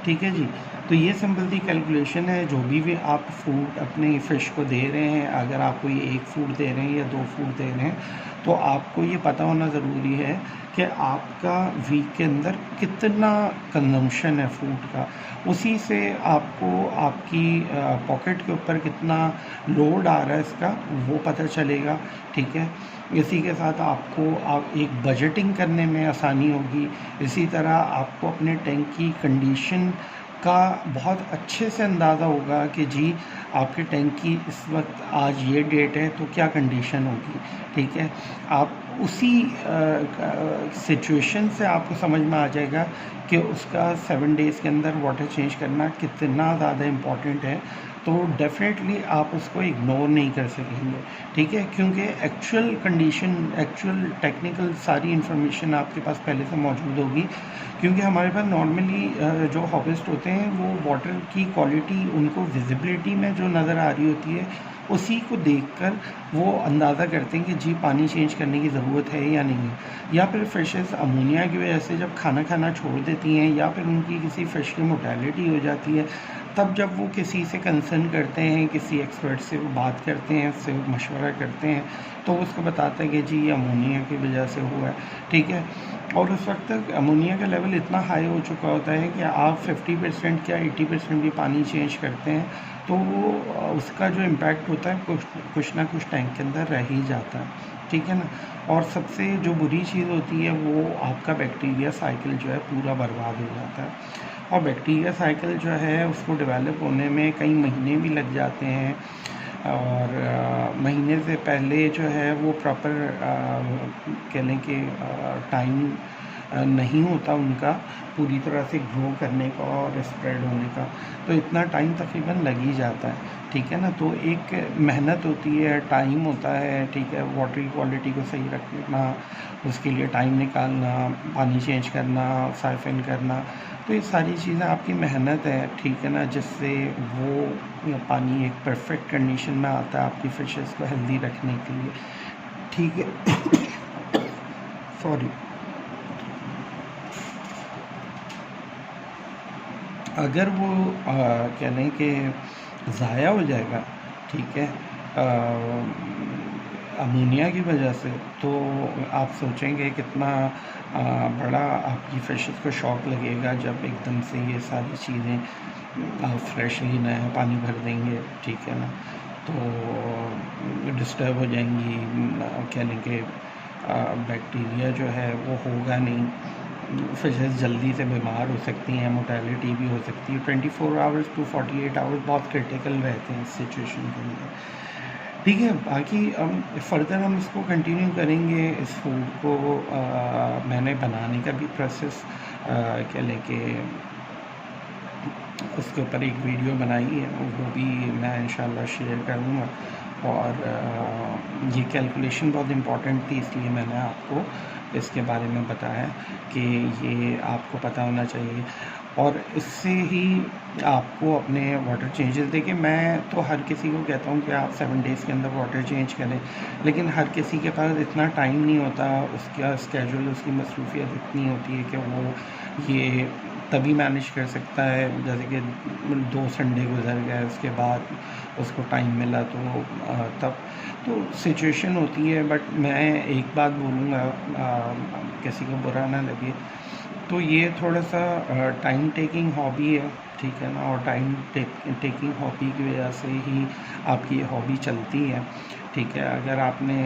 ठीक है जी, तो ये सिंपल सी कैलकुलेशन है। जो भी आप फूड अपने फ़िश को दे रहे हैं, अगर आप कोई एक फूड दे रहे हैं या 2 फूड दे रहे हैं, तो आपको ये पता होना ज़रूरी है कि आपका वीक के अंदर कितना कंजम्पशन है फूड का। उसी से आपको आपकी पॉकेट के ऊपर कितना लोड आ रहा है इसका वो पता चलेगा। ठीक है, इसी के साथ आपको आप एक बजटिंग करने में आसानी होगी। इसी तरह आपको अपने टैंक की कंडीशन का बहुत अच्छे से अंदाज़ा होगा कि जी आपके टैंक की इस वक्त आज ये डेट है तो क्या कंडीशन होगी। ठीक है, आप उसी सिचुएशन से आपको समझ में आ जाएगा कि उसका 7 डेज़ के अंदर वाटर चेंज करना कितना ज़्यादा इम्पॉर्टेंट है। तो डेफ़िनेटली आप उसको इग्नोर नहीं कर सकेंगे। ठीक है, क्योंकि एक्चुअल कंडीशन, एक्चुअल टेक्निकल सारी इन्फॉर्मेशन आपके पास पहले से मौजूद होगी, क्योंकि हमारे पास नॉर्मली जो हॉबिस्ट होते हैं वो वाटर की क्वालिटी उनको विजिबिलिटी में जो नज़र आ रही होती है उसी को देखकर वो अंदाज़ा करते हैं कि जी पानी चेंज करने की ज़रूरत है या नहीं है। या फिर फ़िशेस अमोनिया की वजह से जब खाना खाना छोड़ देती हैं, या फिर उनकी किसी फ़िश की मोर्टेलिटी हो जाती है, तब जब वो किसी से कंसर्न करते हैं, किसी एक्सपर्ट से वो बात करते हैं, उससे मशवरा करते हैं, तो उसको बताते हैं कि जी ये अमोनिया की वजह से हुआ है। ठीक है, और उस वक्त तक अमोनिया का लेवल इतना हाई हो चुका होता है कि आप 50% क्या 80% भी पानी चेंज करते हैं तो वो उसका जो इम्पैक्ट होता है कुछ ना कुछ टैंक के अंदर रह ही जाता है। ठीक है ना, और सबसे जो बुरी चीज़ होती है वो आपका बैक्टीरिया साइकिल जो है पूरा बर्बाद हो जाता है। और बैक्टीरिया साइकिल जो है उसको डेवलप होने में कई महीने भी लग जाते हैं, और महीने से पहले जो है वो प्रॉपर कह लें कि टाइम नहीं होता उनका पूरी तरह से ग्रो करने का और स्प्रेड होने का, तो इतना टाइम तकरीबन लग ही जाता है। ठीक है ना, तो एक मेहनत होती है, टाइम होता है। ठीक है, वाटर की क्वालिटी को सही रखना, उसके लिए टाइम निकालना, पानी चेंज करना, साइफन करना, तो ये सारी चीज़ें आपकी मेहनत है। ठीक है ना, जिससे वो पानी एक परफेक्ट कंडीशन में आता है आपकी फ़िशेस को हेल्दी रखने के लिए। ठीक है सॉरी, अगर वो कह लें कि ज़ाया हो जाएगा, ठीक है, अमोनिया की वजह से, तो आप सोचेंगे कितना बड़ा आपकी फ़िशेस को शॉक लगेगा जब एकदम से ये सारी चीज़ें फ्रेशली नया पानी भर देंगे। ठीक है ना, तो डिस्टर्ब हो जाएंगी, कह लें कि बैक्टीरिया जो है वो होगा नहीं, फ़िशेस जल्दी से बीमार हो सकती हैं, मोर्टेलिटी भी हो सकती है। 24 आवर्स टू 48 आवर्स बहुत क्रिटिकल रहते हैं इस सिचुएशन के अंदर। ठीक है, बाकी फ़र्दर हम इसको कंटिन्यू करेंगे, इस फूड को मैंने बनाने का भी प्रोसेस कह लें कि उसके ऊपर एक वीडियो बनाई है, वो भी मैं इंशाल्लाह शेयर करूँगा। और ये कैलकुलेशन बहुत इम्पॉर्टेंट थी, इसलिए मैंने आपको इसके बारे में बताया कि ये आपको पता होना चाहिए, और इससे ही आपको अपने वाटर चेंजेस, देखिए मैं तो हर किसी को कहता हूँ कि आप 7 डेज़ के अंदर वाटर चेंज करें, लेकिन हर किसी के पास इतना टाइम नहीं होता, उसका स्केड्यूल, उसकी मसरूफियत इतनी होती है कि वो ये तभी मैनेज कर सकता है। जैसे कि 2 संडे गुजर गए, उसके बाद उसको टाइम मिला तो तब तो सिचुएशन होती है। बट मैं एक बात बोलूँगा, किसी को बुरा ना लगे तो ये थोड़ा सा टाइम टेकिंग हॉबी है, ठीक है ना, और टाइम टेकिंग हॉबी की वजह से ही आपकी ये हॉबी चलती है, ठीक है। अगर आपने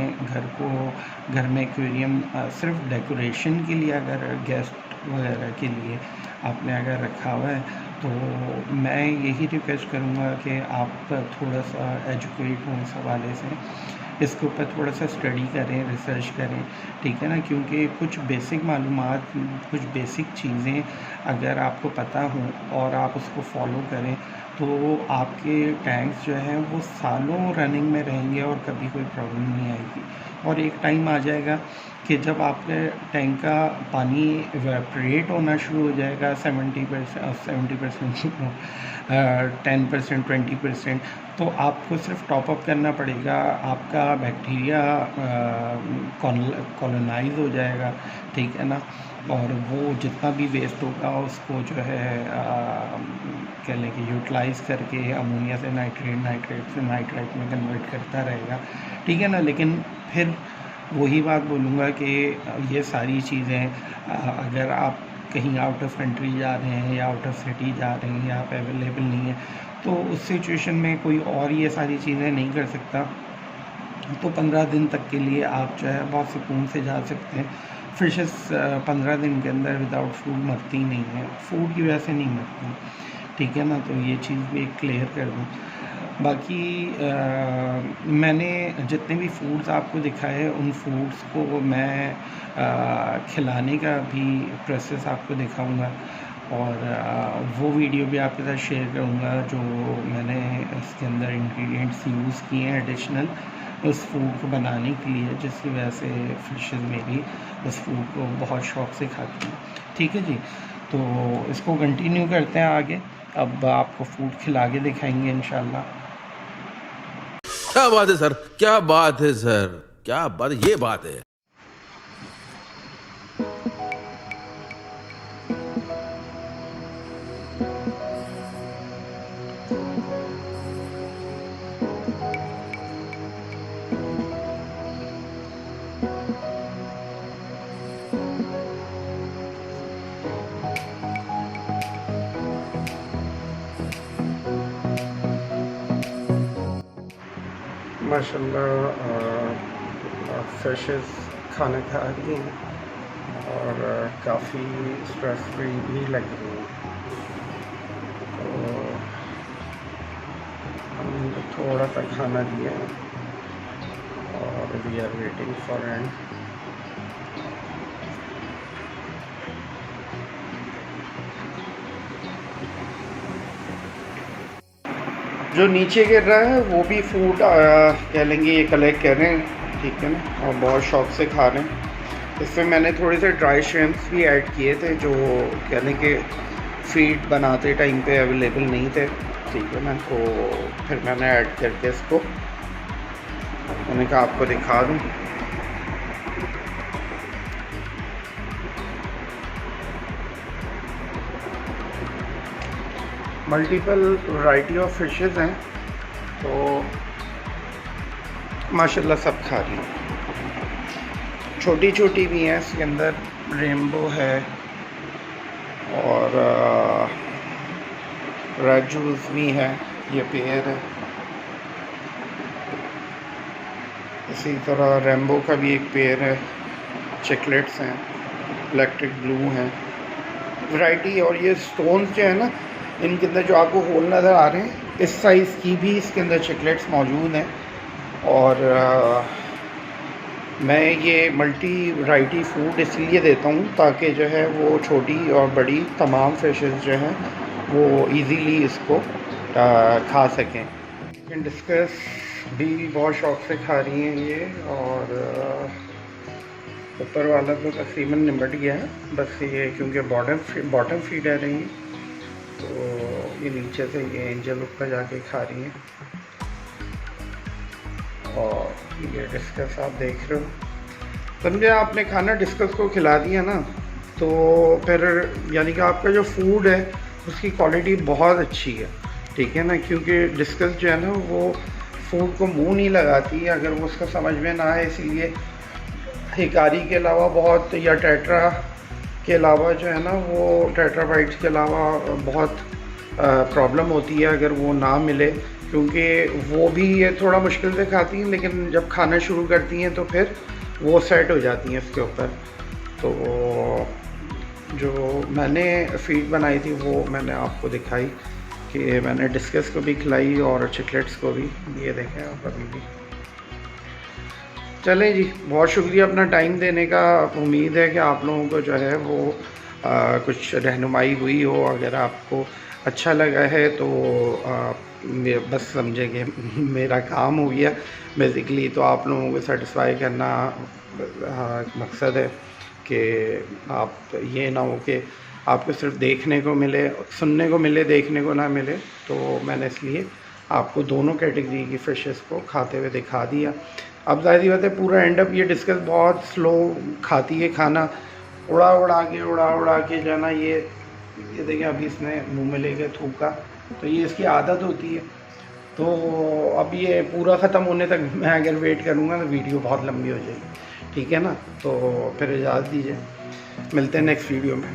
घर में एक्वेरियम सिर्फ डेकोरेशन के लिए, अगर गेस्ट वगैरह के लिए आपने अगर रखा हुआ है, तो मैं यही रिक्वेस्ट करूँगा कि आप थोड़ा सा एजुकेट हों इस हवाले से, इसके ऊपर थोड़ा सा स्टडी करें, रिसर्च करें, ठीक है ना, क्योंकि कुछ बेसिक मालूमात, कुछ बेसिक चीज़ें अगर आपको पता हों और आप उसको फॉलो करें, तो आपके टैंक्स जो हैं वो सालों रनिंग में रहेंगे और कभी कोई प्रॉब्लम नहीं आएगी। और एक टाइम आ जाएगा कि जब आपके टैंक का पानी इवेपोरेट होना शुरू हो जाएगा 70% 10% 20%, तो आपको सिर्फ टॉपअप करना पड़ेगा, आपका बैक्टीरिया कॉलोनाइज हो जाएगा, ठीक है ना, और वो जितना भी वेस्ट होगा उसको जो है कह लें कि यूटिलाइज़ करके अमोनिया से नाइट्रेट से नाइट्राइट में कन्वर्ट करता रहेगा, ठीक है ना। लेकिन फिर वही बात बोलूँगा कि ये सारी चीज़ें अगर आप कहीं आउट ऑफ कंट्री जा रहे हैं या आउट ऑफ सिटी जा रहे हैं या आप अवेलेबल नहीं है, तो उस सिचुएशन में कोई और ये सारी चीज़ें नहीं कर सकता, तो 15 दिन तक के लिए आप जो है बहुत सुकून से जा सकते हैं। फिशेस 15 दिन के अंदर विदाउट फूड मरती नहीं है, फूड की वजह से नहीं मरती, ठीक है ना, तो ये चीज़ भी क्लियर कर दूँ। बाकी मैंने जितने भी फूड्स आपको दिखाए, उन फूड्स को मैं खिलाने का भी प्रोसेस आपको दिखाऊंगा, और वो वीडियो भी आपके साथ शेयर करूंगा जो मैंने इसके अंदर इंग्रेडिएंट्स यूज़ किए हैं एडिशनल उस फूड को बनाने के लिए, जिसकी वजह से फिशेस मेरी उस फूड को बहुत शौक़ से खाती हैं, ठीक है जी। तो इसको कंटिन्यू करते हैं आगे, अब आपको फूड खिला के दिखाएंगे इंशाल्लाह। क्या बात है सर, क्या बात है सर, क्या बात, ये बात है। माशाल्लाह फिशेस खाना खा रही हैं और काफ़ी स्ट्रेस फ्री भी लग रही हैं, तो हम थोड़ा सा खाना दिया और we are waiting for end. जो नीचे गिर रहा है वो भी फूड कह लेंगे ये कलेक्ट कर रहे हैं, ठीक है ना, और बहुत शौक से खा रहे हैं। इसमें मैंने थोड़े से ड्राई श्रिम्प्स भी ऐड किए थे जो कह लें कि फीड बनाते टाइम पे अवेलेबल नहीं थे, ठीक है ना, तो फिर मैंने ऐड करके इसको मैंने कहा आपको दिखा दूँ। मल्टीपल वैरायटी ऑफ फिशेस हैं, तो माशाल्लाह सब खा रही हैं, छोटी छोटी भी हैं, इसके अंदर रेनबो है और रेड जूल्स भी है, ये पेयर है, इसी तरह रेनबो का भी एक पेयर है, चिकलेट्स हैं, इलेक्ट्रिक ब्लू हैं, वैरायटी। और ये स्टोन्स जो है ना, इनके अंदर जो आपको होल नज़र आ रहे हैं, इस साइज़ की भी इसके अंदर चिकलेट्स मौजूद हैं। और मैं ये मल्टी वैरायटी फूड इसलिए देता हूँ ताकि जो है वो छोटी और बड़ी तमाम फिशेस जो हैं वो इजीली इसको खा सकें। चिकन डिस्कस भी बहुत शौक़ से खा रही हैं ये, और ऊपर वाला तो तकरीबन निपट गया है, बस ये क्योंकि बॉटम फीडर रही हैं, तो ये नीचे से ये एंजल ऊपर जाके खा रही हैं। और ये डिस्कस आप देख रहे हो, समझे आपने खाना डिस्कस को खिला दिया ना, तो फिर यानी कि आपका जो फूड है उसकी क्वालिटी बहुत अच्छी है, ठीक है ना, क्योंकि डिस्कस जो है ना वो फूड को मुंह नहीं लगाती अगर वो उसका समझ में ना आए, इसीलिए हिकारी के अलावा बहुत या टेट्रा के अलावा जो है ना वो टेट्राबाइट्स के अलावा बहुत प्रॉब्लम होती है अगर वो ना मिले, क्योंकि वो भी ये थोड़ा मुश्किल से खाती हैं, लेकिन जब खाना शुरू करती हैं तो फिर वो सेट हो जाती हैं इसके ऊपर। तो जो मैंने फीड बनाई थी वो मैंने आपको दिखाई कि मैंने डिस्कस को भी खिलाई और चिकलेट्स को भी, ये देखें आप अभी भी। चलें जी, बहुत शुक्रिया अपना टाइम देने का। उम्मीद है कि आप लोगों को जो है वो कुछ रहनुमाई हुई हो। अगर आपको अच्छा लगा है तो बस समझे कि मेरा काम हो गया बेसिकली। तो आप लोगों को सेटिस्फाई करना मकसद है कि आप ये ना हो कि आपको सिर्फ देखने को मिले, सुनने को मिले, देखने को ना मिले। तो मैंने इसलिए आपको दोनों कैटेगरी की फ़िशेस को खाते हुए दिखा दिया। अब ज़ाहिर बात है पूरा एंड अप ये डिस्कस बहुत स्लो खाती है खाना, उड़ा के जाना। ये देखिए अभी इसने मुंह में लेके थूका, तो ये इसकी आदत होती है। तो अब ये पूरा ख़त्म होने तक मैं अगर वेट करूँगा तो वीडियो बहुत लंबी हो जाएगी, ठीक है ना। तो फिर इजाज़त दीजिए, मिलते हैं नेक्स्ट वीडियो में।